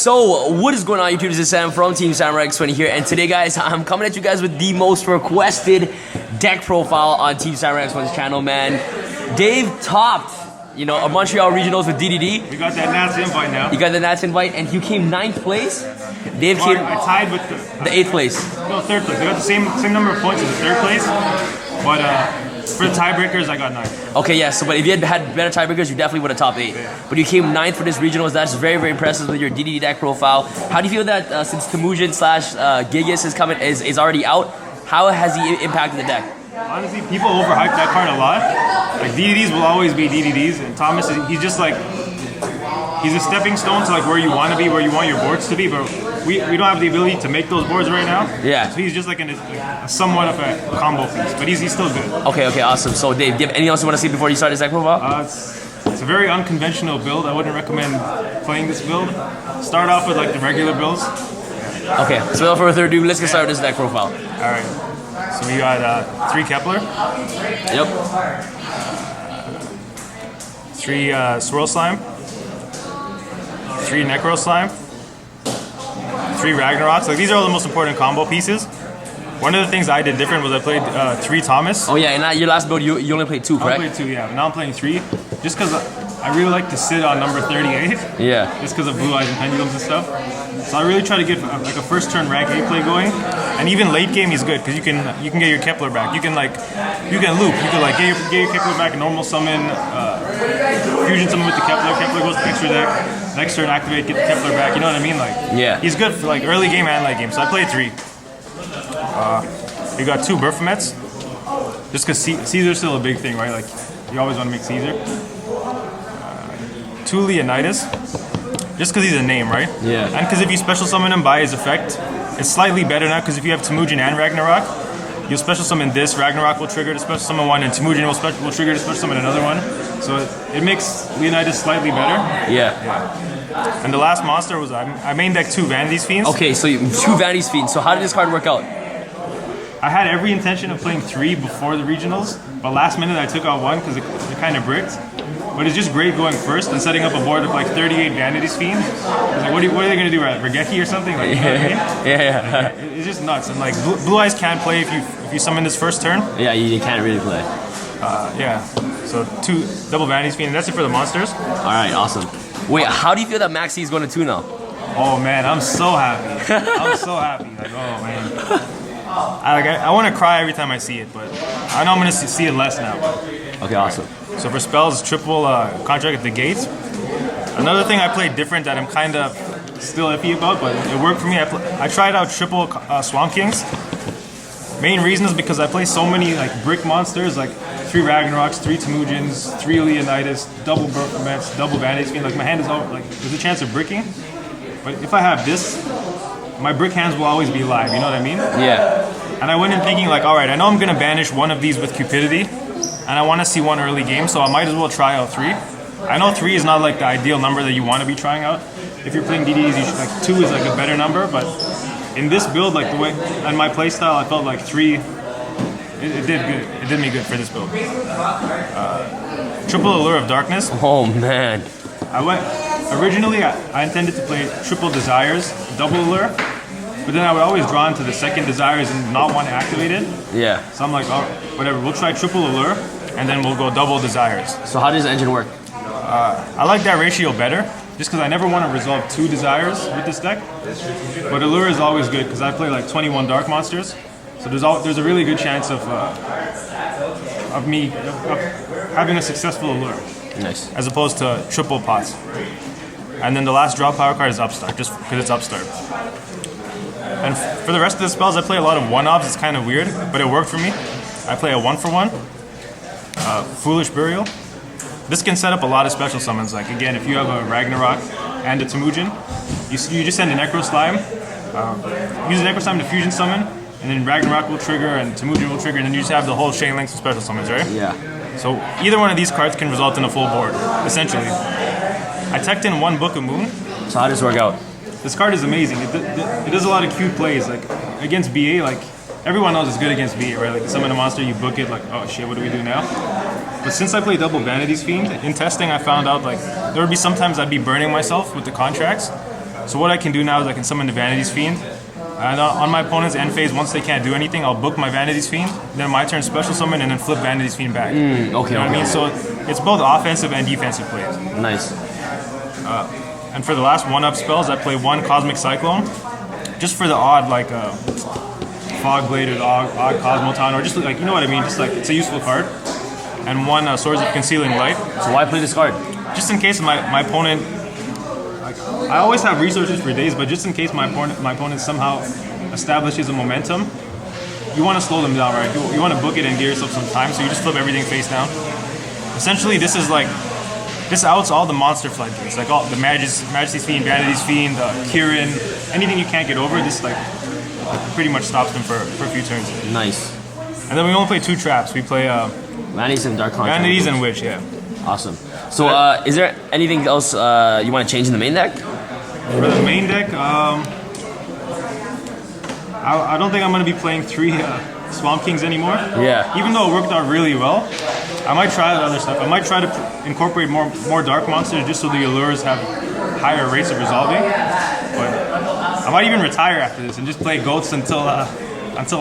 So, what is going on YouTube? This is Sam from TeamSamuraiX1 here, and today guys, I'm coming at you guys with the most requested deck profile on TeamSamuraiX1's channel, man. Dave topped, you know, a Montreal Regionals with DDD. We got that Nats invite now. You got the Nats invite, and you came 9th place. Dave came... I tied with the 8th place. No, 3rd place. I got the same number of points as the 3rd place, but for the tiebreakers, I got 9th. Okay, yeah, so but if you had better tiebreakers, you definitely would have top 8. Yeah. But you came 9th for this regionals. That's very, very impressive with your DDD deck profile. How do you feel that since Temujin / Gigas is already out, how has he impacted the deck? Honestly, people overhype that card a lot. Like, DDDs will always be DDDs, and Thomas, he's just like, he's a stepping stone to like where you want to be, where you want your boards to be, but we don't have the ability to make those boards right now. Yeah. So he's just like a somewhat of a combo piece, but he's still good. Okay, awesome. So Dave, do you have anything else you want to see before you start this deck profile? It's a very unconventional build. I wouldn't recommend playing this build. Start off with like the regular builds. Okay, so without further ado, let's get started with this deck profile. Alright. So we got 3 Kepler. Yep. 3 Swirl Slime. 3 Necro Slime. 3 Ragnaroks. Like, these are all the most important combo pieces. One of the things I did different was I played 3 Thomas. Oh yeah, and your last build you only played 2, correct? I played 2, yeah. But now I'm playing 3, just because I really like to sit on number 38. Yeah. Just because of Blue Eyes and Pendulums and stuff. So I really try to get like a first turn rag gameplay going, and even late game he's good because you can get your Kepler back. You can loop. You can like get your Kepler back, normal summon, fusion summon with the Kepler. Kepler goes to extra deck. Next turn activate, get the Kepler back. You know what I mean? Like, yeah. He's good for like early game and late game. So I played 3. We got 2 Burfamets, just because Caesar's still a big thing, right? Like, you always want to make Caesar. 2 Leonidas. Just because he's a name, right? Yeah. And because if you special summon him by his effect, it's slightly better now because if you have Temujin and Ragnarok, you'll special summon this, Ragnarok will trigger to special summon one, and Temujin will trigger to special summon another one. So it makes Leonidas slightly better. Yeah. And the last monster was, I main deck 2 Vanity's Fiends. Okay, so 2 Vanity's Fiends. So how did this card work out? I had every intention of playing 3 before the regionals, but last minute I took out 1 because it kind of bricked. But it's just great going first and setting up a board of like 38 Vanity's Fiends. It's like, what are they gonna do, right? Regeki or something? Like, you know what I mean? Yeah. It's just nuts. And like Blue Eyes can't play if you summon this first turn. Yeah, you can't really play. Yeah. So 2 double Vanity's Fiends, and that's it for the monsters. All right, awesome. Wait, how do you feel that Maxi is going to 2 now? Oh man, I'm so happy. I'm so happy. Like, oh man. I want to cry every time I see it, but I know I'm gonna see it less now. Okay, awesome. So for spells, triple contract at the gates. Another thing I played different that I'm kind of still iffy about, but it worked for me. I tried out triple Swan Kings. Main reason is because I play so many like brick monsters, like 3 Ragnaroks, 3 Temujins, 3 Leonidas, double Burfamets, double Vanity's Fiend. Like my hand is all like there's a chance of bricking. But if I have this, my brick hands will always be live. You know what I mean? Yeah. And I went in thinking like, all right, I know I'm gonna banish one of these with Cupidity, and I want to see 1 early game, so I might as well try out 3. I know 3 is not like the ideal number that you want to be trying out. If you're playing DDs, you should, like 2 is like a better number, but in this build, like the way and my playstyle, I felt like 3. It did good. It did me good for this build. Triple Allure of Darkness. Oh man. Originally, I intended to play triple Desires, double Allure, but then I would always draw into the second Desires and not want to activate it. Yeah. So I'm like, oh, whatever, we'll try triple Allure, and then we'll go double Desires. So how does the engine work? I like that ratio better, just because I never want to resolve 2 Desires with this deck. But Allure is always good, because I play like 21 Dark Monsters, so there's a really good chance of having a successful Allure. Nice. As opposed to triple pots. And then the last draw power card is Upstart, just because it's Upstart. And for the rest of the spells, I play a lot of 1-offs. It's kind of weird, but it worked for me. I play a 1-for-1, Foolish Burial. This can set up a lot of special summons. Like again, if you have a Ragnarok and a Temujin, you just send a Necro Slime, use a Necro Slime to fusion summon, and then Ragnarok will trigger and Temujin will trigger, and then you just have the whole chain links of special summons, right? Yeah. So either one of these cards can result in a full board, essentially. I teched in 1 Book of Moon. So how does this work out? This card is amazing. It does a lot of cute plays. Like against BA, like everyone knows it's good against BA, right? Like you summon a monster, you book it, like, oh shit, what do we do now? But since I play double Vanity's Fiend, in testing I found out like there would be sometimes I'd be burning myself with the contracts. So what I can do now is I can summon the Vanity's Fiend. And on my opponent's end phase, once they can't do anything, I'll book my Vanity's Fiend. Then my turn special summon and then flip Vanity's Fiend back. Okay, you know what I mean? So it's both offensive and defensive plays. Nice. And for the last 1-up spells, I play 1 Cosmic Cyclone. Just for the odd, like Fog Blade or odd Cosmoton, or just like, you know what I mean? Just like, it's a useful card. And 1 Swords of Concealing Light. So why play this card? Just in case my opponent, like, I always have resources for days, but just in case my opponent somehow establishes a momentum, you want to slow them down, right? You want to book it and give yourself some time, so you just flip everything face down. Essentially, this outs all the monster floodgates, like all the Majesty's Fiend, Vanity's Fiend, Kirin, anything you can't get over, this like pretty much stops them for a few turns. Nice. And then we only play 2 traps. We play Vanities and Dark Contract. Vanities and Witch, yeah. Awesome. So, is there anything else you want to change in the main deck? For the main deck, I don't think I'm going to be playing 3 Swamp Kings anymore. Yeah. Even though it worked out really well, I might try the other stuff. I might try to incorporate more Dark Monsters just so the Allures have higher rates of resolving. But I might even retire after this and just play Goats until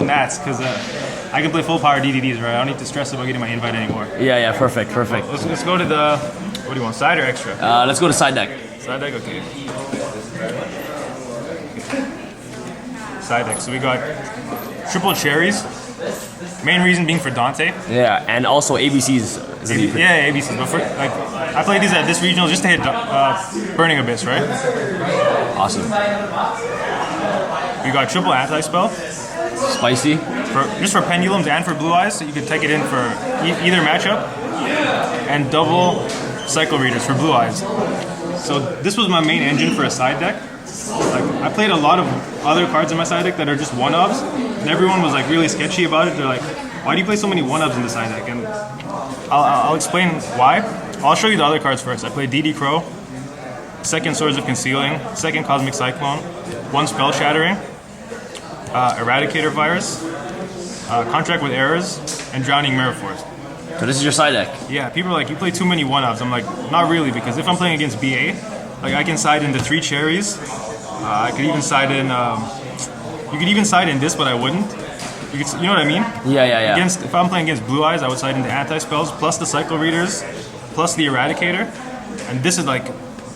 Nats, because I can play full power DDDs, right? I don't need to stress about getting my invite anymore. Yeah, perfect. Let's go to the, what do you want, side or extra? Let's go to side deck. Side deck, okay. Side deck, so we got triple cherries. Main reason being for Dante. Yeah, and also ABCs. Yeah, ABCs. But for, like, I played these at this regional just to hit Burning Abyss, right? Awesome. We got triple anti-spell. Spicy. Just for Pendulums and for Blue Eyes, so you can take it in for either matchup. And double Cycle Readers for Blue Eyes. So this was my main engine for a side deck. Like, I played a lot of other cards in my side deck that are just 1-ups, and everyone was like really sketchy about it. They're like, why do you play so many 1-ups in the side deck? And I'll explain why. I'll show you the other cards first. I played DD Crow, 2nd Swords of Concealing, 2nd Cosmic Cyclone, 1 Spell Shattering, Eradicator Virus, Contract with Errors, and Drowning Mirror Force. So this is your side deck? Yeah, people are like, you play too many 1-ups. I'm like, not really, because if I'm playing against BA, like I can side into 3 cherries. I could even side in. You could even side in this, but I wouldn't. You know what I mean? Yeah. If I'm playing against Blue Eyes, I would side into anti-spells plus the Cycle Readers, plus the Eradicator, and this is like,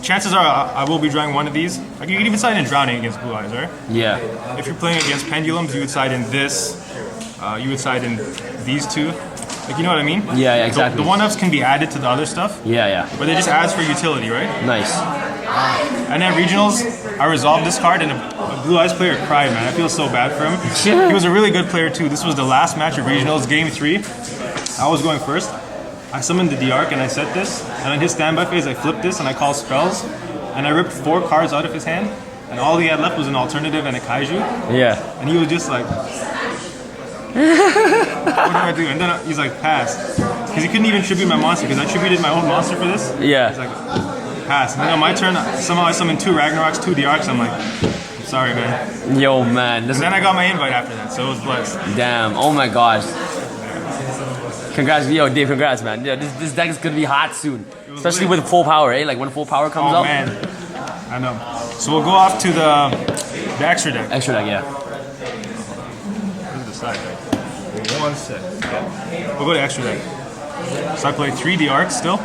chances are I will be drawing one of these. Like you could even side in Drowning against Blue Eyes, right? Yeah. If you're playing against Pendulums, you would side in this. You would side in these 2. Like, you know what I mean? Yeah, exactly. The 1-ups can be added to the other stuff. Yeah. But it just adds for utility, right? Nice. And then regionals, I resolved this card, and a Blue Eyes player cried, man. I feel so bad for him. He was a really good player too. This was the last match of regionals, game 3. I was going first. I summoned the D-Arc and I set this, and on his standby phase I flipped this and I called spells, and I ripped 4 cards out of his hand, and all he had left was an alternative and a kaiju. Yeah. And he was just like, what do I do? And then he's like, pass. Because he couldn't even tribute my monster, because I tributed my own monster for this. Yeah. He's like, pass. And then on my turn, somehow I summoned 2 Ragnaroks, 2 D-Arcs. I'm like, I'm sorry, man. Yo, man. And then I got my invite after that, so it was blessed. Damn. Oh my gosh. Congrats, yo, Dave. Congrats, man. Yo, this deck is gonna be hot soon, especially with full power, eh? Like when full power comes out. Oh man, I know. So we'll go off to the extra deck. Extra deck, yeah. This is the side deck. One sec. Yeah. We'll go to extra deck. So I play 3 D-Arcs still.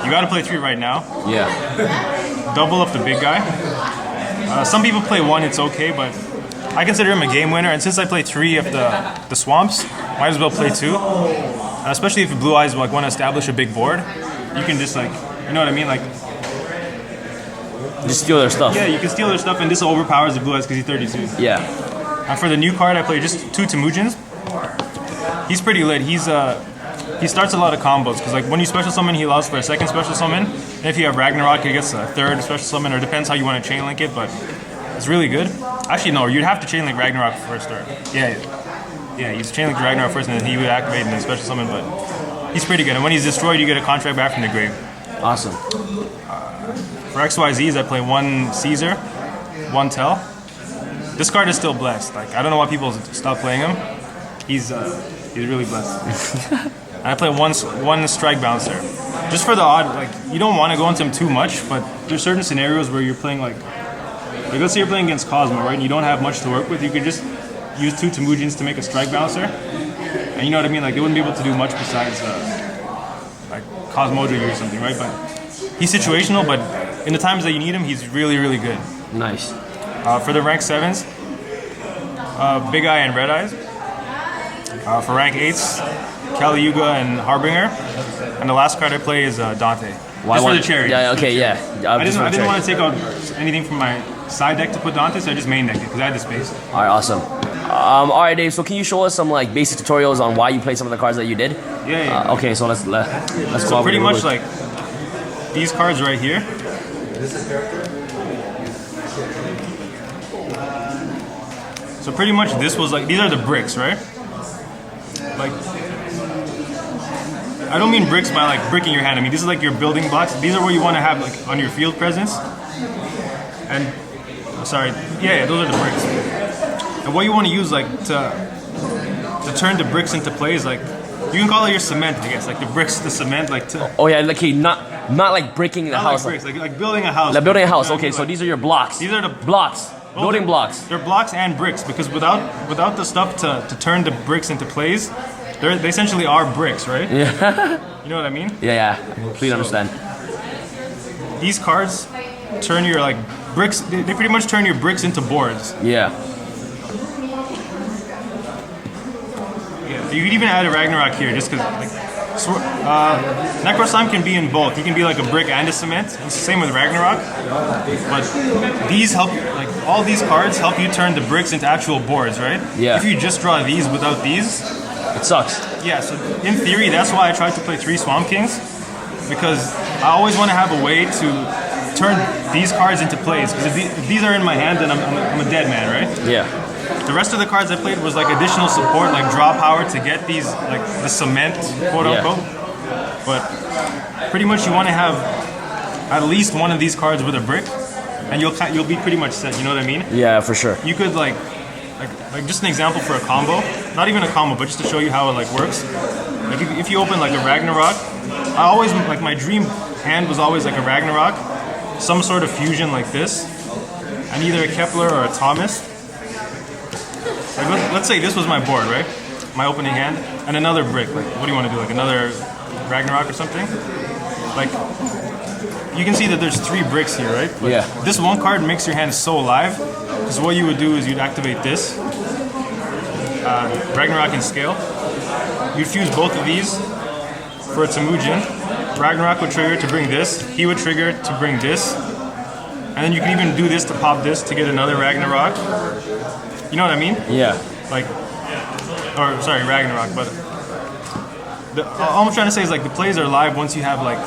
You gotta play 3 right now. Yeah. Double up the big guy. Some people play 1, it's okay, but I consider him a game winner, and since I play 3 of the swamps, might as well play 2. Especially if Blue Eyes like want to establish a big board, you can just like, you know what I mean, like just steal their stuff. Yeah, you can steal their stuff, and this overpowers the Blue Eyes because he's 32. Yeah. And for the new card, I play just 2 Temujins. He's pretty lit. He starts a lot of combos because like when you special summon, he allows for a 2nd special summon. And if you have Ragnarok, he gets a 3rd special summon, or depends how you want to chain link it, but it's really good. Actually, no, you'd have to chain link Ragnarok first, or yeah, you chain link Ragnarok first, and then he would activate and then special summon. But he's pretty good. And when he's destroyed, you get a contract back from the grave. Awesome. For XYZs, I play 1 Caesar, 1 Tell. This card is still blessed. Like I don't know why people stop playing him. He's really blessed. And I play one Strike Bouncer. Just for the odd, like you don't want to go into him too much, but there's certain scenarios where you're playing like Like let's say you're playing against Cosmo, right? And you don't have much to work with. You could just use 2 Temujins to make a strike bouncer. And you know what I mean? Like they wouldn't be able to do much besides like Cosmo or something, right? But he's situational, but in the times that you need him, he's really, really good. Nice. For the rank 7s, Big Eye and Red Eyes. For rank 8s, Kali Yuga and Harbinger. And the last card I play is Dante. Just for the cherry. Yeah, okay, yeah. I didn't want to take out anything from my side deck to put Dante, so I just main decked it because I had the space. Alright, awesome. Alright, Dave, so can you show us some like basic tutorials on why you played some of the cards that you did? Yeah. Okay, so let's go. So pretty much like these cards right here. So pretty much this was like, these are the bricks, right? Like, I don't mean bricks by like bricking your hand. I mean, these are like your building blocks. These are where you want to have like on your field presence. And, sorry, yeah, those are the bricks. And what you want to use like to turn the bricks into plays, like, you can call it your cement, I guess. Like the bricks, the cement, like to... Oh yeah, like not like breaking the house. Like bricks, like building a house. Like building a house, okay, so these are your blocks. These are the... Blocks. Building blocks. They're blocks and bricks, because without the stuff to turn the bricks into plays, they essentially are bricks, right? Yeah. You know what I mean? Yeah, I completely understand. These cards turn your like bricks, they pretty much turn your bricks into boards. Yeah. Yeah. You could even add a Ragnarok here, just because like, Necro Slime can be in both. He can be like a brick and a cement. It's the same with Ragnarok. But these help, like all these cards help you turn the bricks into actual boards, right? Yeah. If you just draw these without these, it sucks. Yeah, so in theory, that's why I tried to play 3 Swamp Kings, because I always want to have a way to turn these cards into plays. Because if these are in my hand, then I'm a dead man, right? Yeah. The rest of the cards I played was like additional support, like draw power to get these, like the cement, quote unquote. But pretty much you want to have at least one of these cards with a brick, and you'll be pretty much set. You know what I mean? Yeah, for sure. You could like just an example for a combo, not even a combo, but just to show you how it like works. Like if you open like a Ragnarok, I always like my dream hand was always like a Ragnarok, some sort of fusion like this, and either a Kepler or a Thomas. Like let's say this was my board, right? My opening hand, and another brick. Like what do you want to do? Like another Ragnarok or something? Like you can see that there's 3 bricks here, right? But yeah. This one card makes your hand so alive. Because what you would do is you'd activate this, Ragnarok in scale. You'd fuse both of these for a Temujin. Ragnarok would trigger to bring this. He would trigger to bring this. And then you can even do this to pop this to get another Ragnarok. You know what I mean? Yeah. Like, or sorry, Ragnarok, but all I'm trying to say is like the plays are live once you have like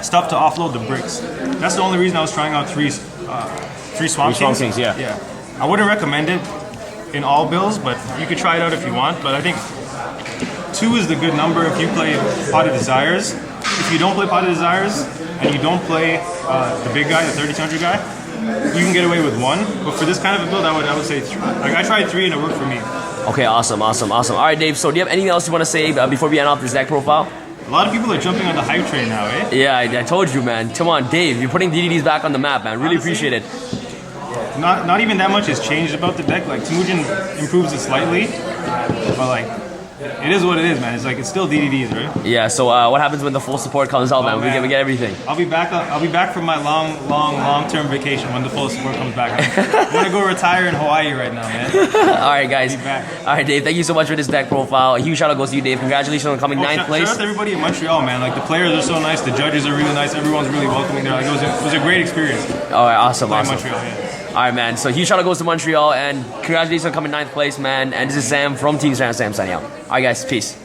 stuff to offload the bricks. That's the only reason I was trying out 3 Swamp Kings. Yeah. I wouldn't recommend it in all builds, but you could try it out if you want. But I think 2 is the good number if you play Pot of Desires. If you don't play Pot of Desires and you don't play the big guy, the 3200 guy, you can get away with 1. But for this kind of a build, I would say 3. Like I tried 3 and it worked for me. Okay, awesome. All right, Dave. So do you have anything else you want to say before we end off this deck profile? A lot of people are jumping on the hype train now, eh? Yeah, I told you, man. Come on, Dave. You're putting DDDs back on the map, man. Really appreciate it. Not even that much has changed about the deck. Like Temujin improves it slightly, but like it is what it is, man. It's like it's still DDDs, right? Yeah. So what happens when the full support comes out, man? We get everything. I'll be back from my long-term vacation when the full support comes back. I'm gonna go retire in Hawaii right now, man. All right, guys. I'll be back. All right, Dave. Thank you so much for this deck profile. A huge shout out goes to you, Dave. Congratulations on coming 9th place. Shout out to everybody in Montreal, man. Like the players are so nice, the judges are really nice. Everyone's really welcoming there. Like it was a great experience. All right, awesome. Montreal, yeah. All right, man. So huge shout out goes to Montreal, and congratulations on coming 9th place, man. And this is Sam from Team Sam signing out. All right, guys. Peace.